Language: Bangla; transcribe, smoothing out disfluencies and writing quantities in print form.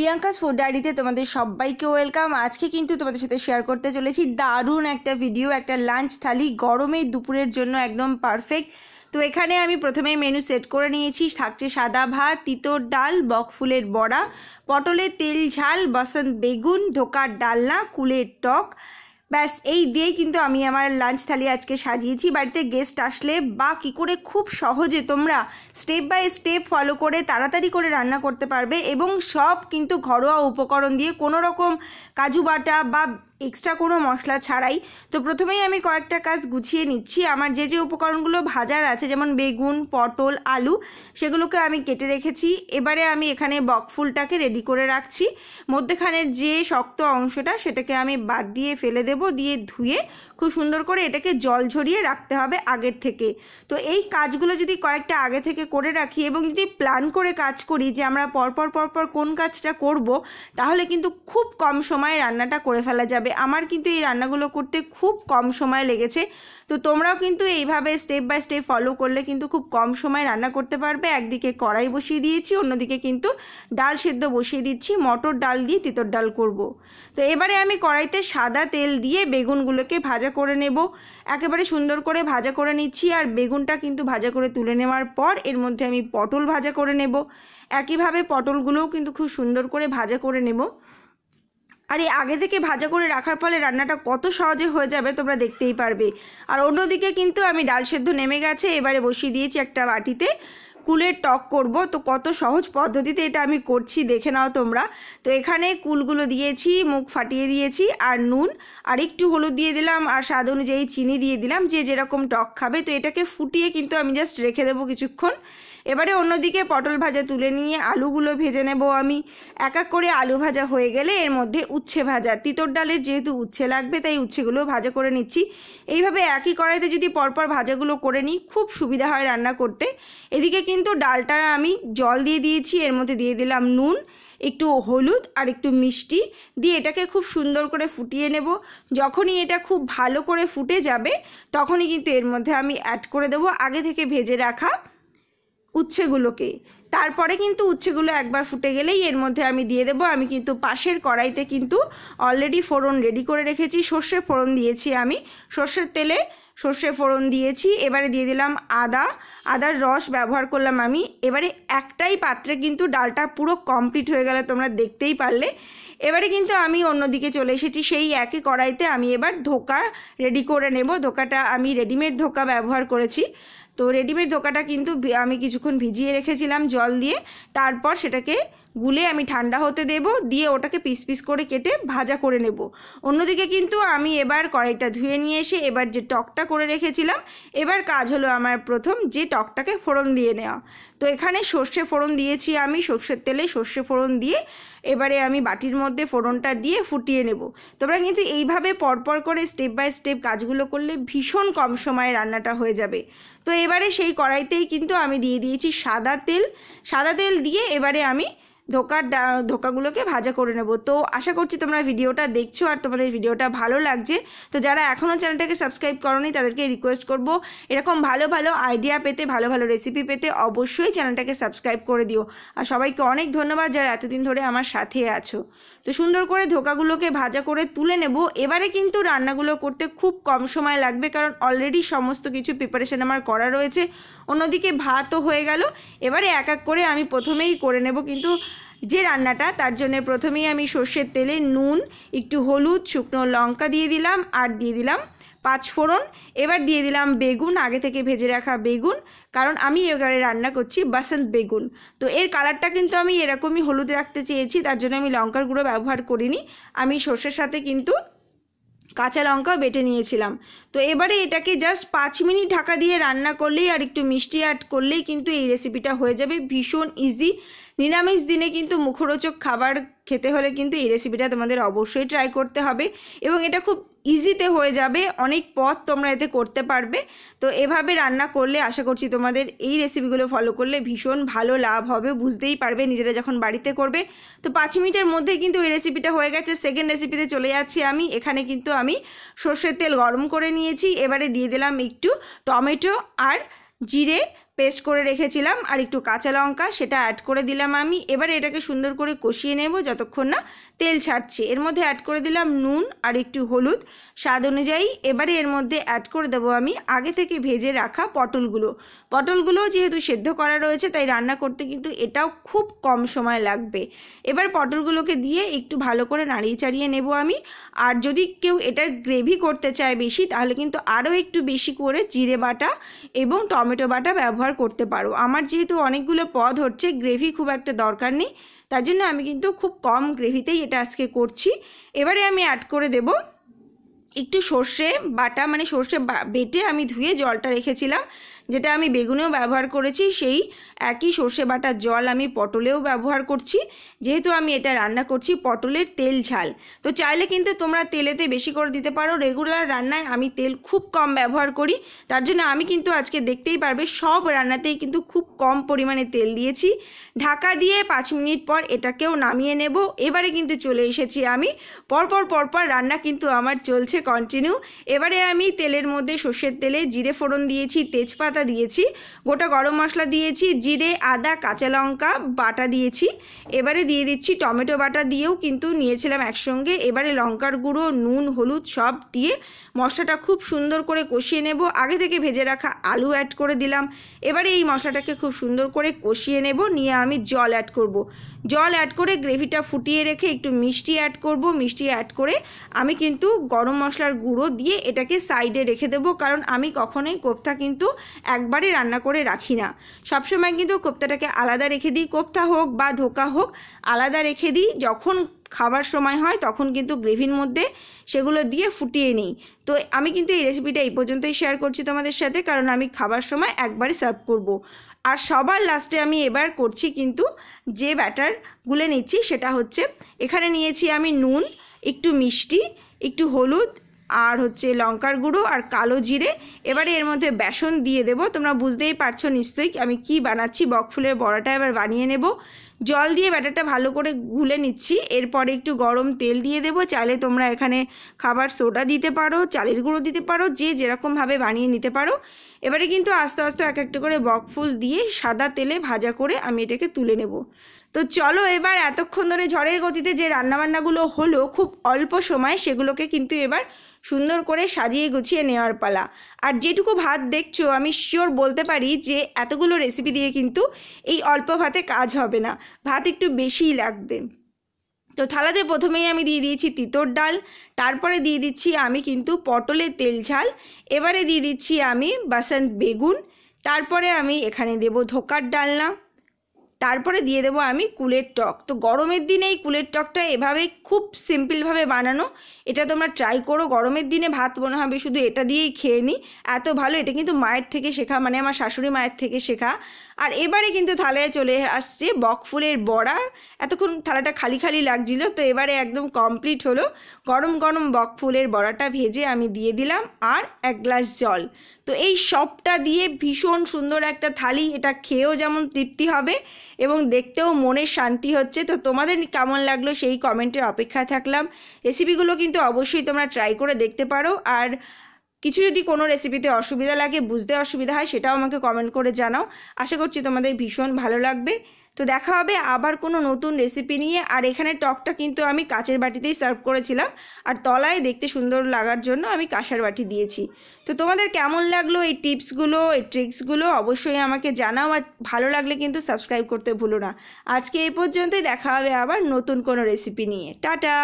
প্রিয়াঙ্কাস ফুড ডায়েরিতে তোমাদের সবাইকে ওয়েলকাম। আজকে কিন্তু তোমাদের সাথে শেয়ার করতে চলেছি দারুণ একটা ভিডিও, একটা লাঞ্চ থালি গরমের দুপুরের জন্য একদম পারফেক্ট। তো এখানে আমি প্রথমেই মেনু সেট করে নিয়েছি। থাকছে সাদা ভাত, তিতর ডাল, বকফুলের বড়া, পটলের তেল ঝাল, বসন্ত বেগুন, ধোকার ডালনা, কুলের টক। ব্যাস এই দিয়েই কিন্তু আমি আমার লাঞ্চ থালি আজকে সাজিয়েছি। বাড়িতে গেস্ট আসলে বা কী করে খুব সহজে তোমরা স্টেপ বাই স্টেপ ফলো করে তাড়াতাড়ি করে রান্না করতে পারবে, এবং সব কিন্তু ঘরোয়া উপকরণ দিয়ে, কোনো রকম কাজু বাটা বা এক্সট্রা কোনো মশলা ছাড়াই। তো প্রথমেই আমি কয়েকটা কাজ গুছিয়ে নিচ্ছি। আমার যে যে উপকরণগুলো ভাজার আছে, যেমন বেগুন, পটল, আলু, সেগুলোকে আমি কেটে রেখেছি। এবারে আমি এখানে বকফুলটাকে রেডি করে রাখছি। মধ্যেখানের যে শক্ত অংশটা সেটাকে আমি বাদ দিয়ে ফেলে দেব, দিয়ে ধুয়ে খুব সুন্দর করে এটাকে জল ঝরিয়ে রাখতে হবে আগের থেকে। তো এই কাজগুলো যদি কয়েকটা আগে থেকে করে রাখি এবং যদি প্ল্যান করে কাজ করি যে আমরা পরপর কোন কাজটা করব, তাহলে কিন্তু খুব কম সময়ে রান্নাটা করে ফেলা যাবে। আমার কিন্তু এই রান্নাগুলো করতে খুব কম সময় লেগেছে। তো তোমরাও কিন্তু এইভাবে স্টেপ বাই স্টেপ ফলো করলে কিন্তু খুব কম সময় রান্না করতে পারবে। একদিকে কড়াই বসিয়ে দিয়েছি, অন্যদিকে কিন্তু ডাল সেদ্ধ বসিয়ে দিচ্ছি। মটর ডাল দিয়ে তিতর ডাল করব। তো এবারে আমি কড়াইতে সাদা তেল দিয়ে বেগুনগুলোকে ভাজা করে নেব। একেবারে সুন্দর করে ভাজা করে নিচ্ছি। আর বেগুনটা কিন্তু ভাজা করে তুলে নেওয়ার পর এর মধ্যে আমি পটল ভাজা করে নেব। একইভাবে পটলগুলোও কিন্তু খুব সুন্দর করে ভাজা করে নেব। আর এই আগে থেকে ভাজা করে রাখার ফলে রান্নাটা কত সহজে হয়ে যাবে তোমরা দেখতেই পারবে। আর অন্যদিকে কিন্তু আমি ডাল সেদ্ধ নেমে গেছে। এবারে বসিয়ে দিয়েছি একটা বাটিতে কুলের টক করব। তো কত সহজ পদ্ধতিতে এটা আমি করছি দেখে নাও তোমরা। তো এখানে কুলগুলো দিয়েছি, মুখ ফাটিয়ে দিয়েছি, আর নুন আর একটু হলুদ দিয়ে দিলাম, আর স্বাদ অনুযায়ী চিনি দিয়ে দিলাম, যে যেরকম টক খাবে। তো এটাকে ফুটিয়ে কিন্তু আমি জাস্ট রেখে দেবো কিছুক্ষণ। এবারে অন্যদিকে পটল ভাজা তুলে নিয়ে আলুগুলো ভেজে নেব আমি। এক এক করে আলু ভাজা হয়ে গেলে এর মধ্যে উচ্ছে ভাজা, তিতর ডালের যেহেতু উচ্ছে লাগবে তাই উচ্ছেগুলো ভাজা করে নিচ্ছি। এইভাবে একই কড়াইতে যদি পরপর ভাজাগুলো করে নিই খুব সুবিধা হয় রান্না করতে। এদিকে কিন্তু ডালটা আমি জল দিয়ে দিয়েছি, এর মধ্যে দিয়ে দিলাম নুন, একটু হলুদ আর একটু মিষ্টি দিয়ে এটাকে খুব সুন্দর করে ফুটিয়ে নেব। যখনই এটা খুব ভালো করে ফুটে যাবে তখনই কিন্তু এর মধ্যে আমি অ্যাড করে দেবো আগে থেকে ভেজে রাখা উচ্ছেগুলোকে। তারপরে কিন্তু উচ্ছেগুলো একবার ফুটে গেলেই এর মধ্যে আমি দিয়ে দেবো, আমি কিন্তু পাশের কড়াইতে কিন্তু অলরেডি ফোড়ন রেডি করে রেখেছি। সর্ষে ফোড়ন দিয়েছি আমি, সর্ষের তেলে সর্ষে ফোড়ন দিয়েছি। এবারে দিয়ে দিলাম আদার রস ব্যবহার করলাম আমি। এবারে একটাই পাত্রে কিন্তু ডালটা পুরো কমপ্লিট হয়ে গেলে তোমরা দেখতেই পারলে। এবারে কিন্তু আমি অন্যদিকে চলে এসেছি। সেই একই কড়াইতে আমি এবার ধোকা রেডি করে নেব। ধোকাটা আমি রেডিমেড ধোকা ব্যবহার করেছি। তো রেডিমেড ধোকাটা কিন্তু আমি কিছুক্ষণ ভিজিয়ে রেখেছিলাম জল দিয়ে। তারপর সেটাকে গুলে আমি ঠান্ডা হতে দেব, দিয়ে ওটাকে পিস পিস করে কেটে ভাজা করে নেব। অন্যদিকে কিন্তু আমি এবার কড়াইটা ধুয়ে নিয়ে এসে এবার যে টকটা করে রেখেছিলাম, এবার কাজ হলো আমার প্রথম যে টকটাকে ফোড়ন দিয়ে নেওয়া। তো এখানে সর্ষে ফোড়ন দিয়েছি আমি, সর্ষের তেলে সর্ষে ফোড়ন দিয়ে এবারে আমি বাটির মধ্যে ফোড়নটা দিয়ে ফুটিয়ে নেব। তোমরা কিন্তু এইভাবে পরপর করে স্টেপ বাই স্টেপ কাজগুলো করলে ভীষণ কম সময়ে রান্নাটা হয়ে যাবে। তো এবারে সেই কড়াইতেই কিন্তু আমি দিয়ে দিয়েছি সাদা তেল দিয়ে এবারে আমি ধোকাগুলোকে ভাজা করে নেব। তো আশা করছি তোমরা ভিডিওটা দেখছো আর তোমাদের ভিডিওটা ভালো লাগছে। তো যারা এখনও চ্যানেলটাকে সাবস্ক্রাইব করোনি তাদেরকে রিকোয়েস্ট করব, এরকম ভালো ভালো আইডিয়া পেতে, ভালো ভালো রেসিপি পেতে অবশ্যই চ্যানেলটাকে সাবস্ক্রাইব করে দিও। আর সবাইকে অনেক ধন্যবাদ যারা এতদিন ধরে আমার সাথে আছো। তো সুন্দর করে ধোকাগুলোকে ভাজা করে তুলে নেব। এবারে কিন্তু রান্নাগুলো করতে খুব কম সময় লাগবে, কারণ অলরেডি সমস্ত কিছু প্রিপারেশন আমার করা রয়েছে। অন্যদিকে ভাতও হয়ে গেল। এবারে এক এক করে আমি প্রথমেই করে নেব কিন্তু যে রান্নাটা, তার জন্য প্রথমেই আমি সর্ষের তেলে নুন, একটু হলুদ, শুকনো লঙ্কা দিয়ে দিলাম, আর দিয়ে দিলাম পাঁচফোড়ন। এবার দিয়ে দিলাম বেগুন, আগে থেকে ভেজে রাখা বেগুন, কারণ আমি এবারে রান্না করছি বসন্ত বেগুন। তো এর কালারটা কিন্তু আমি এরকমই হলুদ রাখতে চেয়েছি, তার জন্য আমি লঙ্কার গুঁড়ো ব্যবহার করিনি। আমি সর্ষের সাথে কিন্তু কাঁচা লঙ্কা বেটে নিয়েছিলাম। তো এবারে এটাকে জাস্ট 5 মিনিট ঢাকা দিয়ে রান্না করলেই আর একটু মিষ্টি অ্যাড করলেই কিন্তু এই রেসিপিটা হয়ে যাবে। ভীষণ ইজি। নিরামিষ দিনে কিন্তু মুখরোচক খাবার খেতে হলে কিন্তু এই রেসিপিটা তোমাদের অবশ্যই ট্রাই করতে হবে, এবং এটা খুব ইজিতে হয়ে যাবে। অনেক পদ তোমরা এতে করতে পারবে। তো এভাবে রান্না করলে আশা করছি তোমাদের এই রেসিপিগুলো ফলো করলে ভীষণ ভালো লাভ হবে, বুঝতেই পারবে নিজেরা যখন বাড়িতে করবে। তো 5 মিনিটের মধ্যে কিন্তু এই রেসিপিটা হয়ে গেছে। সেকেন্ড রেসিপিতে চলে যাচ্ছি আমি। এখানে কিন্তু আমি সর্ষের তেল গরম করে নিয়েছি। এবারে দিয়ে দিলাম একটু টমেটো আর জিরে পেস্ট করে রেখেছিলাম আর একটু কাঁচা লঙ্কা, সেটা অ্যাড করে দিলাম আমি। এবারে এটাকে সুন্দর করে কষিয়ে নেব যতক্ষণ না তেল ছাড়ছে। এর মধ্যে অ্যাড করে দিলাম নুন আর একটু হলুদ স্বাদ অনুযায়ী। এবারে এর মধ্যে অ্যাড করে দেবো আমি আগে থেকে ভেজে রাখা পটলগুলো যেহেতু সেদ্ধ করা রয়েছে তাই রান্না করতে কিন্তু এটাও খুব কম সময় লাগবে। এবার পটলগুলোকে দিয়ে একটু ভালো করে নাড়িয়ে চাড়িয়ে নেব আমি। আর যদি কেউ এটার গ্রেভি করতে চায় বেশি, তাহলে কিন্তু আরও একটু বেশি করে জিরে বাটা এবং টমেটো বাটা ব্যবহার করতে পারো। আমার যেহেতু অনেকগুলো পদ হচ্ছে, গ্রেভি খুব একটা দরকার নেই, তার জন্য আমি কিন্তু খুব কম গ্রেভিতেই এটা আজকে করছি। এবারে আমি অ্যাড করে দেব একটু সর্ষে বাটা, মানে সর্ষে বেটে আমি ধুয়ে জলটা রেখেছিলাম, যেটা আমি বেগুনেও ব্যবহার করেছি। সেই একই সর্ষে বাটার জল আমি পটলেও ব্যবহার করছি, যেহেতু আমি এটা রান্না করছি পটলের তেল ঝাল। তো চাইলে কিন্তু তোমরা তেলেতে বেশি করে দিতে পারো। রেগুলার রান্নায় আমি তেল খুব কম ব্যবহার করি, তার জন্য আমি কিন্তু আজকে দেখতেই পারবে সব রান্নাতেই কিন্তু খুব কম পরিমাণে তেল দিয়েছি। ঢাকা দিয়ে 5 মিনিট পর এটাকেও নামিয়ে নেব। এবারে কিন্তু চলে এসেছি আমি, পরপর রান্না কিন্তু আমার চলছে কন্টিনিউ। এবারে আমি তেলের মধ্যে সর্ষের তেলে জিরে ফোড়ন দিয়েছি, তেজপাতা দিয়েছি, গোটা গরম মশলা দিয়েছি, জিরে আদা কাঁচা লঙ্কা বাটা দিয়েছি। এবারে দিয়ে দিচ্ছি টমেটো বাটা দিয়েও কিন্তু নিয়েছিলাম একসঙ্গে। এবারে লঙ্কার গুঁড়ো, নুন, হলুদ সব দিয়ে মশলাটা খুব সুন্দর করে কষিয়ে নেব। আগে থেকে ভেজে রাখা আলু অ্যাড করে দিলাম। এবারে এই মশলাটাকে খুব সুন্দর করে কষিয়ে নেব, নিয়ে আমি জল অ্যাড করব। জল অ্যাড করে গ্রেভিটা ফুটিয়ে রেখে একটু মিষ্টি অ্যাড করব। মিষ্টি অ্যাড করে আমি কিন্তু গরম মশলার গুঁড়ো দিয়ে এটাকে সাইডে রেখে দেবো, কারণ আমি কখনোই কোপ্তা কিন্তু একবারে রান্না করে রাখি না, সবসময় কিন্তু কোপ্তাটাকে আলাদা রেখে দিই। কোপ্তা হোক বা ধোকা হোক আলাদা রেখে দিই, যখন খাবার সময় হয় তখন কিন্তু গ্রেভির মধ্যে সেগুলো দিয়ে ফুটিয়ে নিই। তো আমি কিন্তু এই রেসিপিটা এই পর্যন্তই শেয়ার করছি তোমাদের সাথে, কারণ আমি খাবার সময় একবারে সার্ভ করব। আর সবার লাস্টে আমি এবার করছি কিন্তু যে ব্যাটার গুলে নিচ্ছি, সেটা হচ্ছে এখানে নিয়েছি আমি নুন, একটু মিষ্টি, একটু হলুদ আর হচ্ছে লঙ্কার গুঁড়ো আর কালো জিরে। এবারে এর মধ্যে বেসন দিয়ে দেব। তোমরা বুঝতেই পারছো নিশ্চয়ই আমি কি বানাচ্ছি। বকফুলের বড়াটা এবার বানিয়ে নেব। জল দিয়ে ব্যাটারটা ভালো করে গুলে নিচ্ছি। এরপরে একটু গরম তেল দিয়ে দেব। চাইলে তোমরা এখানে খাবার সোডা দিতে পারো, চালের গুঁড়ো দিতে পারো, যে যেরকমভাবে বানিয়ে নিতে পারো। এবারে কিন্তু আস্তে আস্তে এক একটা করে বকফুল দিয়ে সাদা তেলে ভাজা করে আমি এটাকে তুলে নেব। তো চলো এবার এতক্ষণ ধরে ঝড়ের গতিতে যে রান্নাবান্নাগুলো হলো খুব অল্প সময়, সেগুলোকে কিন্তু এবার সুন্দর করে সাজিয়ে গুছিয়ে নেওয়ার পালা। আর যেটুকু ভাত দেখছো আমি শিওর বলতে পারি যে এতগুলো রেসিপি দিয়ে কিন্তু এই অল্প ভাতে কাজ হবে না, ভাত একটু বেশিই লাগবে। তো থালাতে প্রথমেই আমি দিয়ে দিয়েছি তিতর ডাল, তারপরে দিয়ে দিচ্ছি আমি কিন্তু পটলের তেল ঝাল, এবারে দিয়ে দিচ্ছি আমি বাসন্ত বেগুন, তারপরে আমি এখানে দেব ধোকার ডালনা, তারপরে দিয়ে দেবো আমি কুলের টক। তো গরমের দিনে এই কুলের টকটা এভাবে খুব সিম্পলভাবে বানানো, এটা তোমরা ট্রাই করো। গরমের দিনে ভাত মনে হবে শুধু এটা দিয়েই খেয়ে নিই, এত ভালো। এটা কিন্তু মায়ের থেকে শেখা, মানে আমার শাশুড়ি মায়ের থেকে শেখা। আর এবারে কিন্তু থালায় চলে আসছে বকফুলের বড়া। এতক্ষণ থালাটা খালি খালি লাগছিল, তো এবারে একদম কমপ্লিট হলো। গরম গরম বকফুলের বড়াটা ভেজে আমি দিয়ে দিলাম আর 1 গ্লাস জল। তো এই সবটা দিয়ে ভীষণ সুন্দর একটা থালি, এটা খেয়েও যেমন তৃপ্তি হবে এবং দেখতেও মনের শান্তি হচ্ছে। তো তোমাদের কেমন লাগলো সেই কমেন্টের অপেক্ষায় থাকলাম। রেসিপিগুলো কিন্তু অবশ্যই তোমরা ট্রাই করে দেখতে পারো। আর কিছু যদি কোনো রেসিপিতে অসুবিধা লাগে, বুঝতে অসুবিধা হয়, সেটাও আমাকে কমেন্ট করে জানাও। আশা করছি তোমাদের ভীষণ ভালো লাগবে। তো দেখা হবে আবার কোনো নতুন রেসিপি নিয়ে। আর এখানে টকটা কিন্তু আমি কাচের বাটিতেই সার্ভ করেছিলাম, আর তলায় দেখতে সুন্দর লাগার জন্য আমি কাঁসার বাটি দিয়েছি। তো তোমাদের কেমন লাগলো এই টিপসগুলো, এই ট্রিক্সগুলো অবশ্যই আমাকে জানাও। আর ভালো লাগলে কিন্তু সাবস্ক্রাইব করতে ভুলো না। আজকে এই পর্যন্তই, দেখা হবে আবার নতুন কোনো রেসিপি নিয়ে। টাটা।